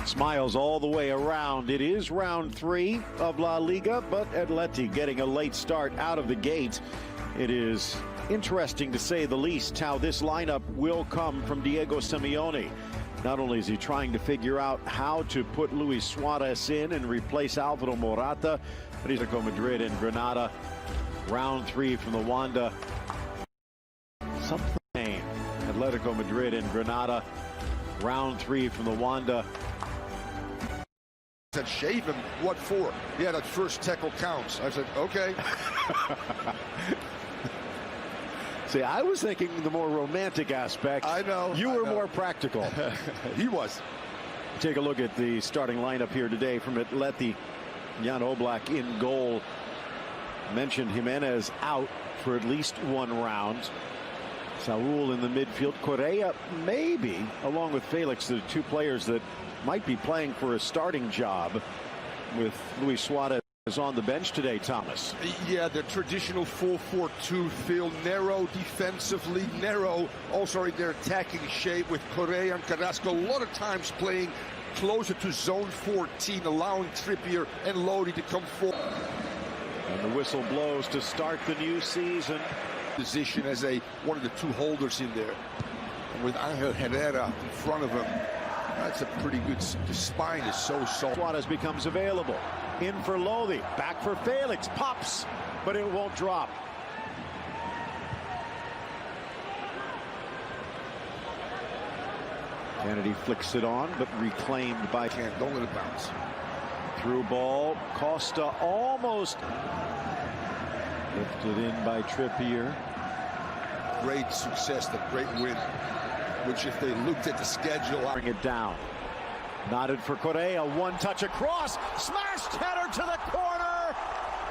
Smiles all the way around. It is round 3 of La Liga, but Atleti getting a late start out of the gate. It is interesting, to say the least, how this lineup will come from Diego Simeone. Not only is he trying to figure out how to put Luis Suarez in and replace Alvaro Morata, but he's Atletico Madrid and Granada. Round 3 from the Wanda. Something. Atletico Madrid and Granada. Round 3 from the Wanda. Said shave him. What for? Yeah, that first tackle counts. I said, okay. See, I was thinking the more romantic aspect. I know. You were more practical. He was. Take a look at the starting lineup here today from Atleti. Jan Oblak in goal. Mentioned Jimenez out for at least 1 round. Saul in the midfield. Correa maybe, along with Felix, the 2 players that might be playing for a starting job, with Luis Suarez on the bench today, Thomas. Yeah, the traditional 4-4-2 feel, narrow defensively, narrow also in their attacking shape, with Correa and Carrasco a lot of times playing closer to zone 14, allowing Trippier and Lodi to come forward. And the whistle blows to start the new season. Position as one of the 2 holders in there, and with Angel Herrera in front of him, that's a pretty good. The spine is so soft. Suarez becomes available. In for Lodi. Back for Felix. Pops, but it won't drop. Kennedy flicks it on, but reclaimed by. Don't let it bounce. Through ball. Costa almost lifted in by Trippier. Great success, the great win, which if they looked at the schedule. Bring it down. Nodded for Correa. 1 touch across. Smashed header to the corner.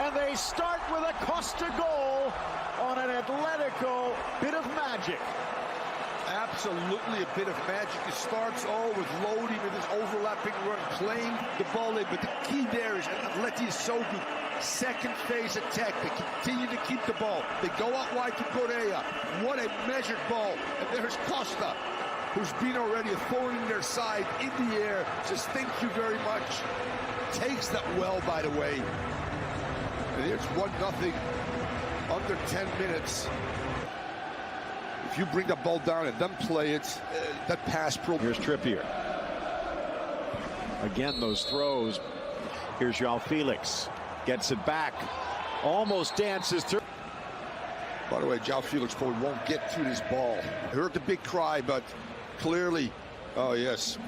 And they start with a Costa goal on an Atletico bit of magic. Absolutely a bit of magic. It starts all with Lodi with his overlapping run, playing the ball in. But the key there is Atleti is so good. Second phase attack. They continue to keep the ball. They go out wide to Correa. What a measured ball. And there's Costa, who's been already a thorn in their side, in the air. Says, thank you very much. Takes that well, by the way. And here's 1-0 under 10 minutes. If you bring the ball down and then play it, that pass. Here's Trippier. Again, those throws. Here's João Felix. Gets it back. Almost dances through. By the way, João Felix probably won't get to this ball. I heard the big cry, but clearly, oh yes.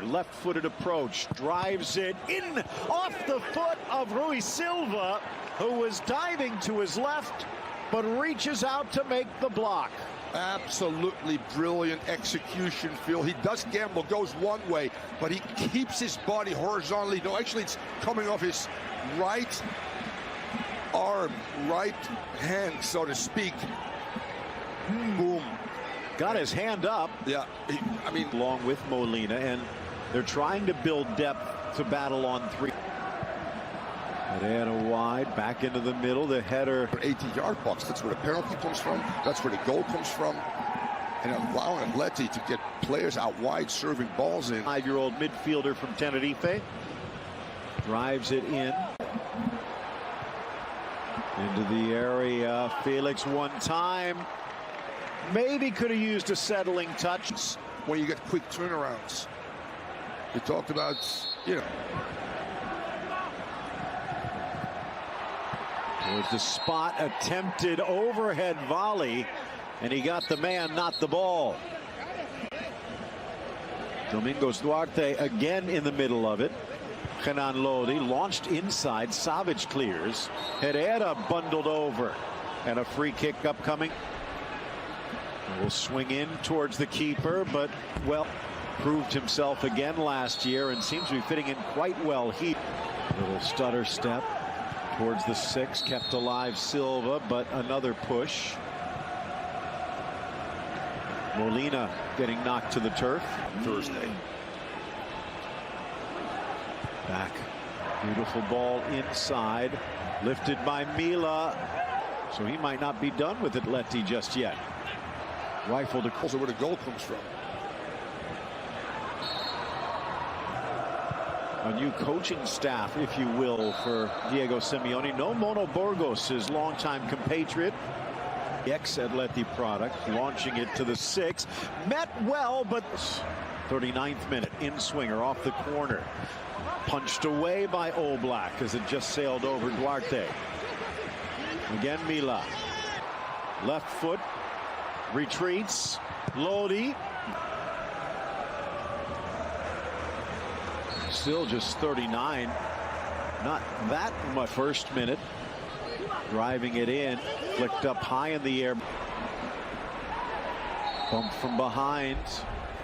Left-footed approach. Drives it in off the foot of Rui Silva, who was diving to his left, but reaches out to make the block. Absolutely brilliant execution, Phil. He does gamble, goes one way, but he keeps his body horizontally. No, actually, it's coming off his right arm, right hand, so to speak. Boom. Got his hand up. Yeah, I mean, along with Molina, and they're trying to build depth to battle on 3. Herrera wide, back into the middle, the header. 18-yard box, that's where the penalty comes from, that's where the goal comes from. And allowing Atleti to get players out wide serving balls in. 5-year-old midfielder from Tenerife. Drives it in. Into the area. Felix 1 time. Maybe could have used a settling touch. When you get quick turnarounds. You talked about, you know. There's the spot, attempted overhead volley, and he got the man, not the ball. Domingos Duarte again in the middle of it. Kenan Lodi launched inside. Savic clears. Herrera bundled over, and a free kick upcoming. Will swing in towards the keeper, but well, proved himself again last year and seems to be fitting in quite well. Little stutter step towards the 6, kept alive Silva, but another push. Molina getting knocked to the turf. Thursday. Back. Beautiful ball inside. Lifted by Mila. So he might not be done with Atleti just yet. Rifled across. Also where the goal comes from. A new coaching staff, if you will, for Diego Simeone. No Mono Burgos, his longtime compatriot. Ex-Atleti product, launching it to the 6. Met well, but 39th minute, in-swinger off the corner. Punched away by Oblak as it just sailed over Duarte. Again, Mila. Left foot, retreats. Lodi. Still just 39. Not that much. First minute. Driving it in. Flicked up high in the air. Bump from behind.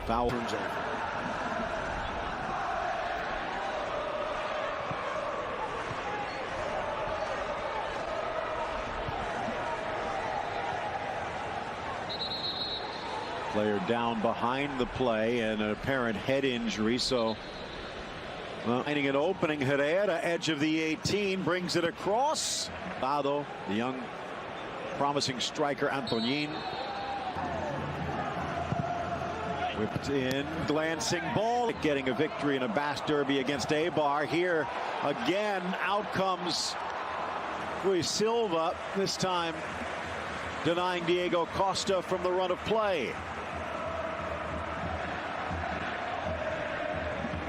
Foul. Turns over. Player down behind the play and an apparent head injury, so finding an opening. Herrera, edge of the 18, brings it across. Lado, the young promising striker Antonin. Whipped in, glancing ball, getting a victory in a Basque Derby against Eibar. Here again, out comes Rui Silva, this time denying Diego Costa from the run of play.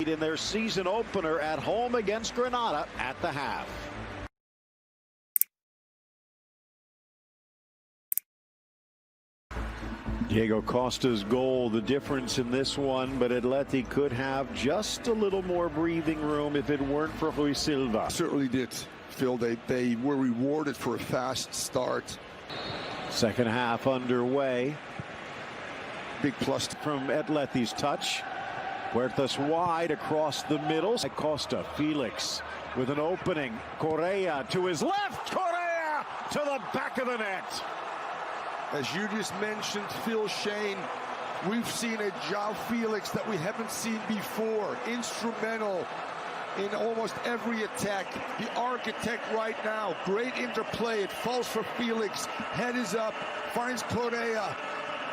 In their season opener at home against Granada at the half. Diego Costa's goal, the difference in this one, but Atleti could have just a little more breathing room if it weren't for Rui Silva. Certainly did, Phil. They were rewarded for a fast start. Second half underway. Big plus from Atleti's touch. Huertas wide across the middle. Costa, Felix with an opening. Correa to his left. Correa to the back of the net. As you just mentioned, Phil Shane, we've seen a João Felix that we haven't seen before. Instrumental in almost every attack. The architect right now. Great interplay. It falls for Felix. Head is up. Finds Correa,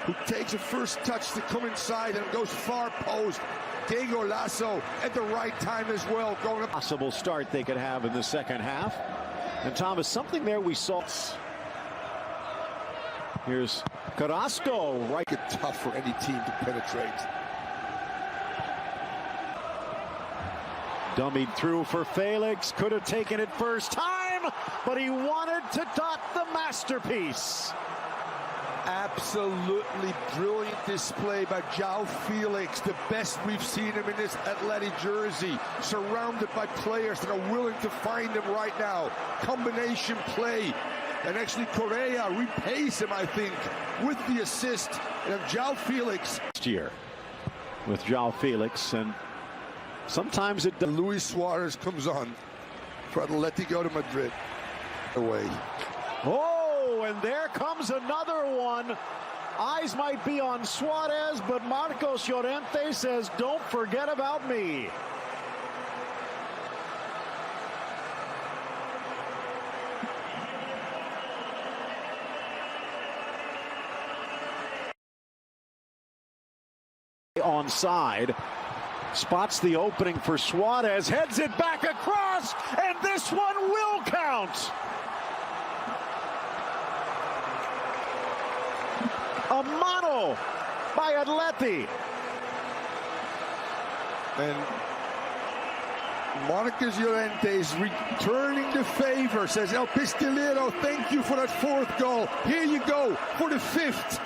who takes a first touch to come inside and goes far post. Diego Lasso at the right time as well. Going up. Possible start they could have in the second half. And Thomas, something there we saw. Here's Carrasco. Right. It's tough for any team to penetrate. Dummied through for Felix. Could have taken it first time, but he wanted to dot the masterpiece. Absolutely brilliant display by João Felix, the best we've seen him in this Atleti jersey, surrounded by players that are willing to find him right now. Combination play, and actually Correa repays him, I think, with the assist. And João Felix next year with João Felix, and sometimes it. Luis Suarez comes on for Atletico de Madrid. Away. Oh, and there comes another one. Eyes might be on Suarez, but Marcos Llorente says, "Don't forget about me." Onside, spots the opening for Suarez, heads it back across, and this one will count. A mano by Atleti. And Marcos Llorente is returning the favor, says El Pistolero, thank you for that fourth goal. Here you go for the fifth.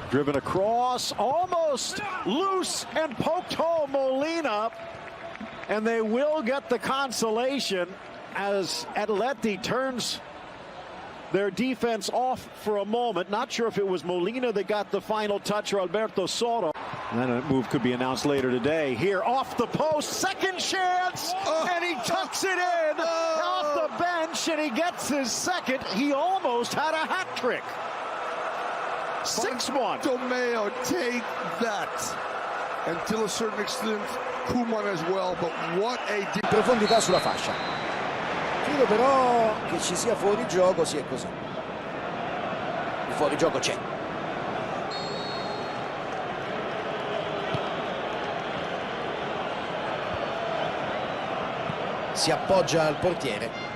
Driven across, almost loose, and poked home Molina. And they will get the consolation as Atleti turns their defense off for a moment. Not sure if it was Molina that got the final touch or Alberto Soto. And then a move could be announced later today. Here off the post, second chance, and he tucks it in off the bench, and he gets his second. He almost had a hat trick. 6-1. Tomeo, take that. Until a certain extent, Koeman as well, but what a... Profondità sulla fascia. Credo però che ci sia fuorigioco, sì, è così. Il fuorigioco c'è. si appoggia al portiere.